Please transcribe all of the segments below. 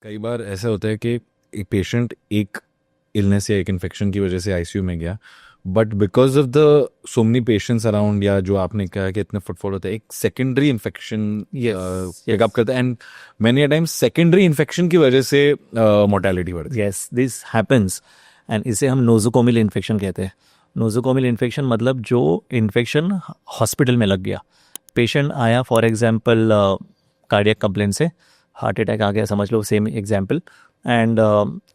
कई बार ऐसा होता है कि एक पेशेंट एक इलनेस या एक इन्फेक्शन की वजह से आईसीयू में गया, but because of the so many patients around, या जो आपने कहा कि इतने फुटफॉल होता है, एक सेकेंडरी इन्फेक्शन पिकअप करता है, and many a time secondary infection की वजह से मोर्टेलिटी बढ़ती है। यस, दिस हैपन्स एंड इसे हम नोजोकोमिल इन्फेक्शन कहते हैं। नोजोकोमिल इन्फेक्शन मतलब जो इन्फेक्शन हॉस्पिटल में लग गया। पेशेंट आया फॉर एग्जांपल कार्डियक कंप्लेंट से, हार्ट अटैक आ गया समझ लो, सेम एग्जांपल, एंड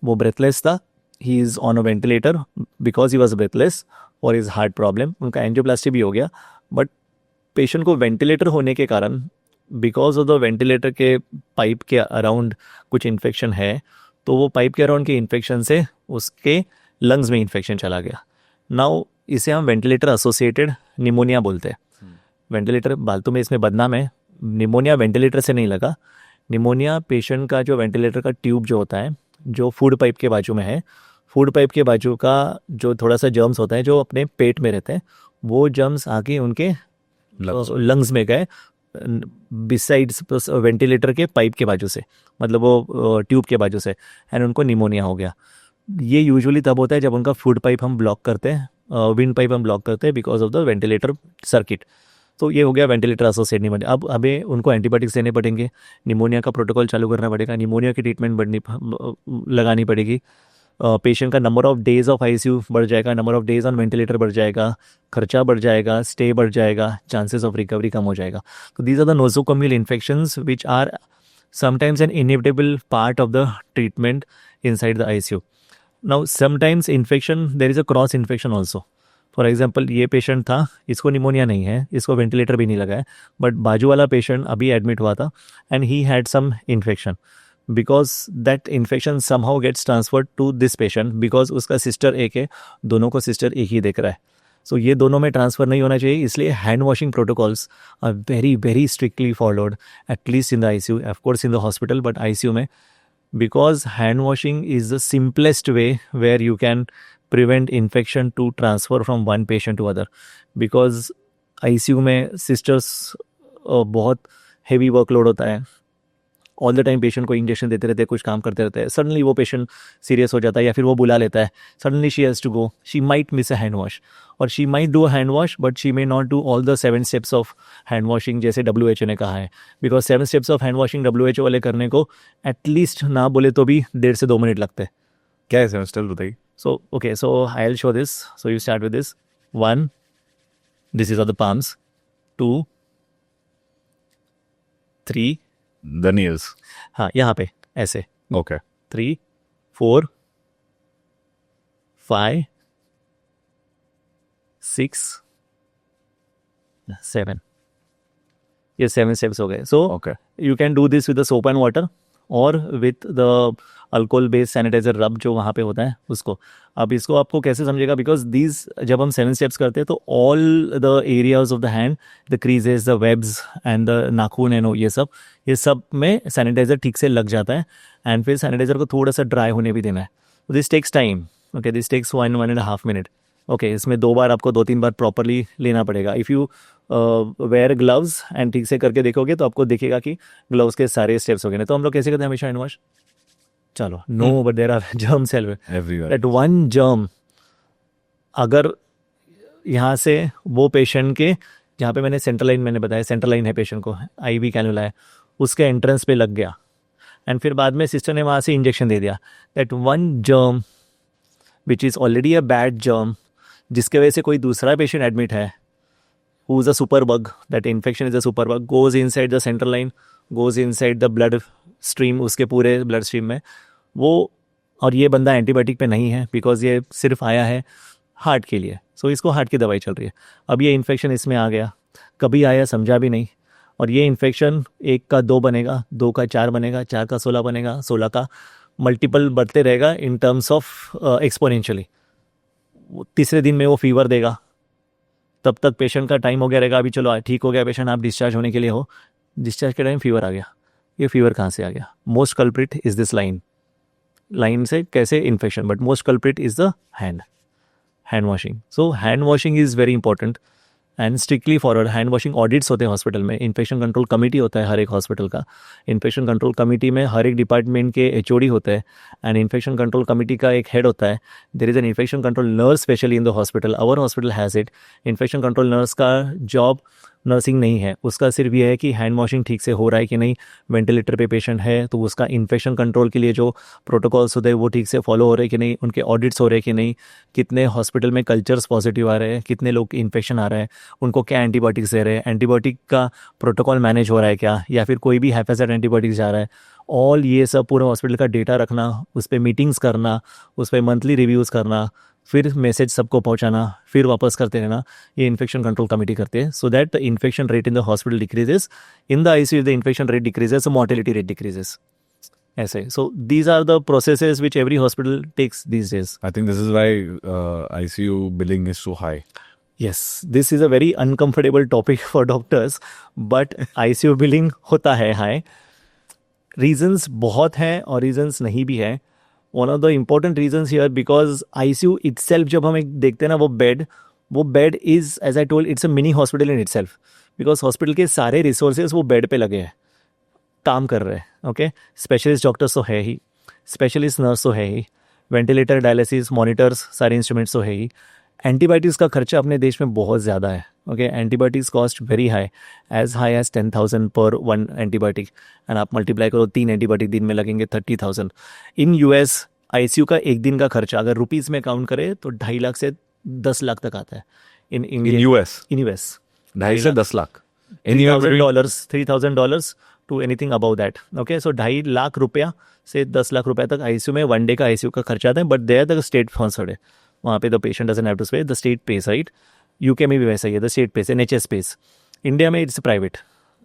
वो ब्रेथलेस था। He is on a ventilator because he was breathless और इज़ हार्ट प्रॉब्लम। उनका एंजियोप्लास्टी भी हो गया, बट पेशेंट को वेंटिलेटर होने के कारण, बिकॉज ऑफ द वेंटिलेटर के पाइप के अराउंड कुछ इन्फेक्शन है, तो वो पाइप के अराउंड के इन्फेक्शन से उसके लंग्स में इन्फेक्शन चला गया। नाउ इसे हम वेंटिलेटर एसोसिएटेड निमोनिया बोलते हैं। वेंटिलेटर फालतू में इसमें बदनाम है। निमोनिया वेंटिलेटर से नहीं लगा। निमोनिया पेशेंट का जो वेंटिलेटर का ट्यूब जो होता है, जो फूड पाइप के बाजू में है, फूड पाइप के बाजू का जो थोड़ा सा जर्म्स होता है जो अपने पेट में रहते हैं, वो जर्म्स आके उनके लंग्स में गए बिसाइड्स वेंटिलेटर के पाइप के बाजू से, मतलब वो ट्यूब के बाजू से, एंड उनको निमोनिया हो गया। ये यूजुअली तब होता है जब उनका फूड पाइप हम ब्लॉक करते हैं, विंड पाइप हम ब्लॉक करते हैं because of the ventilator circuit. तो ये हो गया वेंटिलेटर एसोसिएटेड निमोनिया। अब हमें उनको एंटीबायोटिक्स देने पड़ेंगे, निमोनिया का प्रोटोकॉल चालू करना पड़ेगा, निमोनिया की ट्रीटमेंट लगानी पड़ेगी। पेशेंट का number of days of ICU बढ़ जाएगा, number of days on ventilator बढ़ जाएगा, खर्चा बढ़ जाएगा, स्टे बढ़ जाएगा, चांसेस ऑफ रिकवरी कम हो जाएगा। तो these are the nosocomial infections which are sometimes an inevitable part of the treatment inside the ICU. Now sometimes infection, there is a cross infection also. For example ये patient था, इसको pneumonia नहीं है, इसको ventilator भी नहीं लगा है, बट बाजू वाला पेशेंट अभी एडमिट हुआ था and he had some infection, because that infection somehow gets transferred to this patient, because उसका सिस्टर एक है, दोनों को सिस्टर एक ही देख रहा है। सो ये दोनों में ट्रांसफ़र नहीं होना चाहिए, इसलिए hand washing protocols are very very strictly followed, at least in the ICU, of course in the hospital, but ICU में, because hand washing is the simplest way where you can prevent infection to transfer from one patient to other, because ICU में sisters बहुत heavy workload होता है, all the time patient को injection देते रहते हैं, कुछ काम करते रहते हैं, सडनली वो पेशेंट सीरियस हो जाता है या फिर वो बुला लेता है, suddenly she has to go, she might miss a hand wash, और she might do a hand wash but she may not do all the 7 steps of hand washing जैसे WHO ने कहा है, because 7 steps of hand washing WHO वाले करने को at least ना बोले तो भी 1.5 से 2 मिनट लगते हैं। क्या है सेमेस्टर बताइए। So okay, so I will show this, so you start with this 1, this is of the palms, 2, 3, the Niels. हाँ यहाँ पे ऐसे, ओके। 3, 4, 5, 6, 7, ये 7 स्टेप्स हो गए। So okay. You can do this with the soap and water और with the alcohol based sanitizer rub जो वहाँ पे होता है उसको। अब इसको आपको कैसे समझेगा, बिकॉज दीज जब हम 7 स्टेप्स करते हैं तो all the areas of the hand, the creases, the webs and the नाखून एंड ये सब में सैनिटाइजर ठीक से लग जाता है, एंड फिर सैनिटाइजर को थोड़ा सा ड्राई होने भी देना है। This takes time, okay, this takes 1.5 minute. Okay, इसमें 2 बार आपको 2-3 बार प्रॉपरली लेना पड़ेगा। If you wear gloves and ठीक से करके देखोगे तो आपको दिखेगा कि ग्लव्स के सारे स्टेप्स हो गए। तो हम लोग कैसे करते हैं हमेशा हैंड वॉश, चलो no, but there are germs everywhere, that one germ अगर यहाँ से वो पेशेंट के, जहाँ पे मैंने सेंट्रल लाइन, मैंने बताया सेंट्रल लाइन है पेशेंट को, IV कैनुला है, उसके एंट्रेंस पे लग गया, एंड फिर बाद में सिस्टर ने वहाँ से इंजेक्शन दे दिया, that one germ which is already a bad germ, जिसके वजह से कोई दूसरा पेशेंट एडमिट है, who is a super bug, that infection is a super bug, goes inside the central line, goes inside the blood stream, उसके पूरे blood stream में वो, और ये बंदा एंटीबायोटिक पे नहीं है बिकॉज ये सिर्फ आया है हार्ट के लिए, सो इसको हार्ट की दवाई चल रही है। अब ये इन्फेक्शन इसमें आ गया, कभी आया समझा भी नहीं, और ये इन्फेक्शन 1 का 2 बनेगा, 2 का 4 बनेगा, 4 का 16 बनेगा, 16 का मल्टीपल बढ़ते रहेगा इन टर्म्स ऑफ एक्सपोनेंशियली। तीसरे दिन में वो फीवर देगा, तब तक पेशेंट का टाइम हो गया रहेगा, अभी चलो ठीक हो गया पेशेंट, आप डिस्चार्ज होने के लिए हो, डिस्चार्ज के टाइम फीवर आ गया। ये फीवर कहाँ से आ गया? Most culprit is this line से कैसे infection, but most culprit is the hand washing. So hand washing is very important, and strictly forward hand washing audits होते हैं हॉस्पिटल में. इन्फेक्शन कंट्रोल कमेटी होता है हर एक हॉस्पिटल का. इन्फेक्शन कंट्रोल कमेटी में हर एक डिपार्टमेंट के एचओडी होते हैं एंड इन्फेक्शन कंट्रोल कमेटी का एक हेड होता है. There is an infection control nurse specially in the hospital. Our hospital has it. Infection control nurse का जॉब नर्सिंग नहीं है, उसका सिर्फ ये है कि हैंड वॉशिंग ठीक से हो रहा है कि नहीं, वेंटिलेटर पे पेशेंट है तो उसका इन्फेक्शन कंट्रोल के लिए जो प्रोटोकॉल्स होते हैं वो ठीक से फॉलो हो रहे हैं कि नहीं, उनके ऑडिट्स हो रहे हैं कि नहीं, कितने हॉस्पिटल में कल्चर्स पॉजिटिव आ रहे हैं, कितने लोग इन्फेक्शन आ रहा है, उनको क्या एंटीबायोटिक्स दे रहे हैं, एंटीबायोटिक का प्रोटोकॉल मैनेज हो रहा है क्या, या फिर कोई भी हैफेजेड एंटीबायोटिक्स जा रहा है. ऑल ये सब पूरे हॉस्पिटल का डेटा रखना, उस पर मीटिंग्स करना, उस पर मंथली रिव्यूज़ करना, फिर मैसेज सबको पहुंचाना, फिर वापस करते रहना, ये इन्फेक्शन कंट्रोल कमेटी करते हैं. So that the infection rate in the hospital decreases. In the ICU the infection rate decreases, mortality rate decreases. ऐसे. So these are the processes which every hospital takes these days. I think this is why ICU billing is so high. Yes, this is a very uncomfortable topic for doctors, but ICU billing होता है high. Reasons बहुत हैं और reasons नहीं भी हैं. One of the important reasons here, because ICU itself जब हम एक देखते हैं ना, वो bed is, as I told, it's a mini hospital in itself. Because hospital के सारे रिसोर्सेज वो बेड पे लगे हैं, काम कर रहे हैं. ओके, स्पेशलिस्ट डॉक्टर्स तो है ही, स्पेशलिस्ट नर्स तो है ही, वेंटिलेटर, डायलिसिस, मॉनिटर्स, सारे इंस्ट्रूमेंट्स तो है ही. एंटीबायोटिक्स का खर्चा अपने देश में बहुत ज़्यादा है. Okay, antibiotics cost very high as 10,000 पर वन एंटीबायोटिक, एंड आप मल्टीप्लाई करो 3 एंटीबायोटिक दिन में लगेंगे 30,000. इन US ICU का एक दिन का खर्चा अगर रुपीज़ में काउंट करें तो 2.5 लाख से 10 लाख तक आता है. इन US? इन US 2.5 से 10 lakh. $3,000 to anything about that. Okay, so 2.5 lakh रुपया से 10 लाख रुपया तक ICU में वन डे का ICU का खर्चा आता है. But there the state sponsored है, वहाँ पे the patient doesn't have to pay, the state pays, right. UK में भी वैसा ही है, the state pays, NHS pays. India में इट्स प्राइवेट,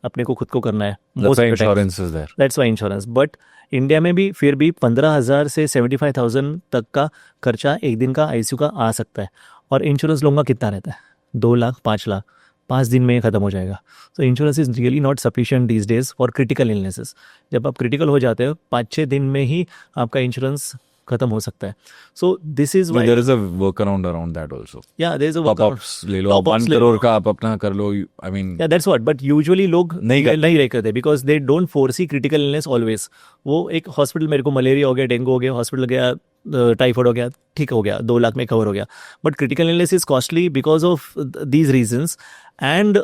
अपने को खुद को करना है. That's why insurance is there. That's why insurance. But India में भी फिर भी 15,000 से 75,000 तक का खर्चा एक दिन का ICU का आ सकता है. और इंश्योरेंस लोगों का कितना रहता है? 2 लाख, 5 लाख, 5 दिन में ख़त्म हो जाएगा. सो insurance is really not sufficient these days for critical illnesses. जब आप क्रिटिकल हो जाते हो 5-6 दिन में ही आपका इंश्योरेंस खत्म हो सकता है. So this is There is a workaround around that also. या देयर इज अ Top-ups ले लो, 1 करोड़ का आप अपना कर लो. I mean, या दैट्स व्हाट. बट यूजुअली लोग नहीं रह करते because they don't foresee critical illness always. वो एक हॉस्पिटल, मेरे को मलेरिया हो गया, डेंगू हो गया, हॉस्पिटल गया, टाइफाइड हो गया, ठीक हो गया, 2 लाख में कवर हो गया. But critical illness is costly because of these reasons. And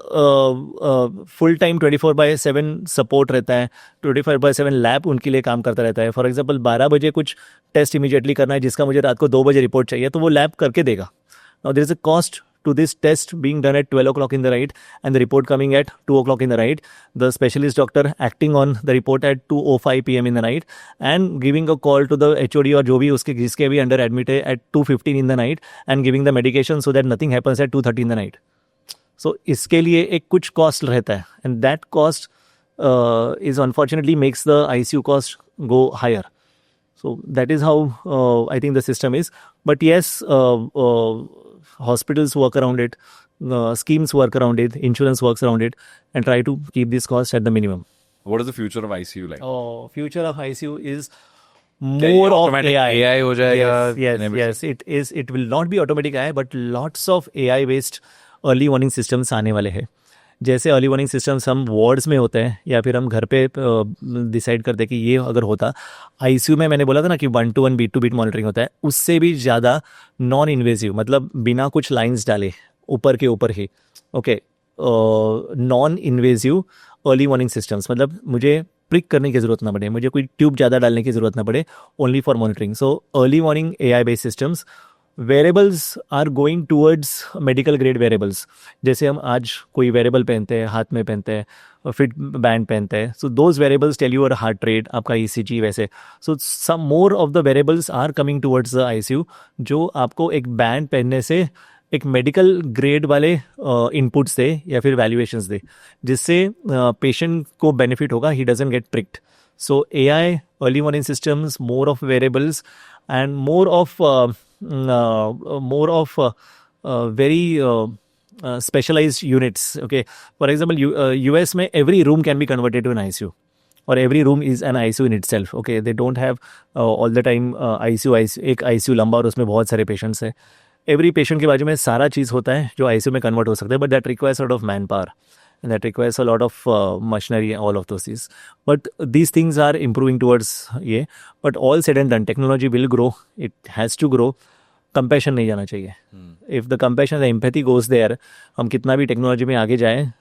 full time 24/7 support रहता है, 24/7 लैब उनके लिए काम करता रहता है. फॉर एग्जांपल 12 बजे कुछ टेस्ट इमीडिएटली करना है जिसका मुझे रात को 2 बजे रिपोर्ट चाहिए, तो वो लैब करके देगा. Now there is a cost to this test being done at 12 o'clock in the night and the report coming at 2 o'clock in the night, the specialist doctor acting on the report at 2:05 p.m. in the night and giving a call to the HOD or जो भी उसके जिसके भी under admit है at 2:15 in the night and giving the medication so that nothing happens at 2:30 in the night. So इसके लिए एक कुछ कॉस्ट रहता है and that cost is unfortunately makes the ICU cost go higher. So that is how I think the system is. But yes, hospitals work around it, schemes work around it, insurance works around it, and try to keep this cost at the minimum. what is the future of ICU like? Oh, future of ICU is more of AI. AI हो जाएगा. Yes. It will not be automatic AI, but lots of AI based early warning systems आने वाले हैं. जैसे early warning systems हम wards में होते हैं या फिर हम घर पे डिसाइड करते हैं कि ये अगर होता. ICU में मैंने बोला था ना कि 1-to-1 बीट-to-बीट मॉनिटरिंग होता है, उससे भी ज़्यादा नॉन इन्वेजिव, मतलब बिना कुछ लाइंस डाले ऊपर के ऊपर ही. Okay, non invasive early warning systems, मतलब मुझे प्रिक करने की ज़रूरत ना पड़े, मुझे कोई ट्यूब ज़्यादा डालने की ज़रूरत ना पड़े, only for monitoring. So early warning AI based systems. Wearables are going towards medical grade wearables. जैसे हम आज कोई वेरेबल पहनते हैं, हाथ में पहनते हैं, फिट बैंड पहनते हैं. So those wearables tell your heart rate, आपका ECG वैसे. So some more of the wearables are coming towards the ICU, जो आपको एक बैंड पहनने से एक मेडिकल ग्रेड वाले इनपुट्स दे या फिर वैल्यूएशंस दे, जिससे पेशेंट को बेनिफिट होगा, he doesn't get pricked. So AI, early warning systems, more of wearables and more of very specialized units. Okay, for example, US में every room can be converted to an ICU, or every room is an ICU in itself. Okay, they don't have all the time ICU एक ICU लंबा और उसमें बहुत सारे patients हैं. Every patient के बाजू में सारा चीज़ होता है जो आईसीयू में कन्वर्ट हो सकता है, but that requires lot of man power and that requires a lot of machinery, all of those things. But these things are improving towards ये. But all said and done, technology will grow. It has to grow. Compassion नहीं जाना चाहिए. If the compassion, the empathy goes there, हम कितना भी technology में आगे जाएं,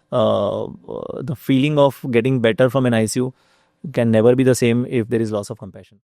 the feeling of getting better from an ICU can never be the same if there is loss of compassion.